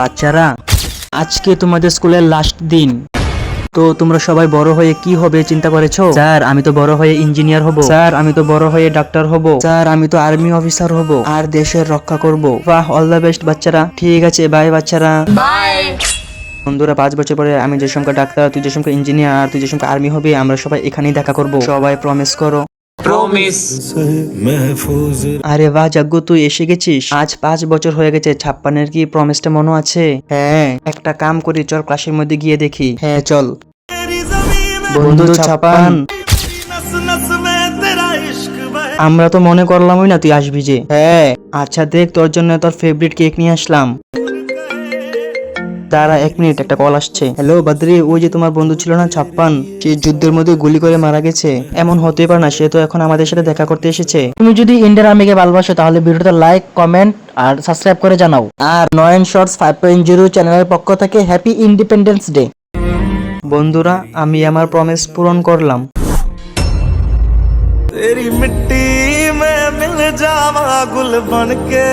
বাচ্চারা, আজকে তোমাদের স্কুলের লাস্ট দিন। তো তোমরা সবাই বড় হয়ে কি হবে চিন্তা করেছো? স্যার, আমি তো বড় হয়ে ইঞ্জিনিয়ার হব। স্যার, আমি তো বড় হয়ে ডাক্তার হব। স্যার, আমি তো আর্মি অফিসার হব আর দেশের রক্ষা করব। বাহ, অল দ্য বেস্ট বাচ্চারা। ঠিক আছে, বাই বাচ্চারা। বন্ধুরা, 5 বছর পরে আমি যে সংখ্যা ডাক্তার, তুই যে সংখ্যা ইঞ্জিনিয়ার আর তুই যে সংখ্যা আর্মি হবে, আমরা সবাই এখানেই দেখা করব। সবাই প্রমিস করো। আরে বাহ জাগ্গু, তুই এসে গেছিস। আজ 5 বছর হয়ে গেছে। 56-এর কি প্রমিসটা মনে আছে? হ্যাঁ, একটা কাম করি, চল ক্লাসের মধ্যে গিয়ে দেখি। হ্যাঁ চল। বন্ধু 56, আমরা তো মনে করলামই না তুই আসবি যে। হ্যাঁ আচ্ছা, দেখ তোর জন্য তোর ফেভারিট কেক নিয়ে আসলাম। দাঁড়া 1 মিনিট, একটা কল আসছে। হ্যালো বদ্রি, ওই যে তোমার বন্ধু ছিল না 56, সে যুদ্ধের মধ্যে গুলি করে মারা গেছে। এমন হতেই পারে না, সে তো এখন আমাদের সাথে দেখা করতে এসেছে। তুমি যদি ইন্ডিয়ান আর্মিকে ভালোবাসো তাহলে ভিডিওটা লাইক, কমেন্ট আর সাবস্ক্রাইব করে জানাও। আর নয়ন শর্টস 5.0 চ্যানেলের পক্ষ থেকে হ্যাপি ইন্ডিপেন্ডেন্স ডে। বন্ধুরা, আমি আমার প্রমিস পূরণ করলাম। तेरी मिट्टी में मिल जावा गुल बन के।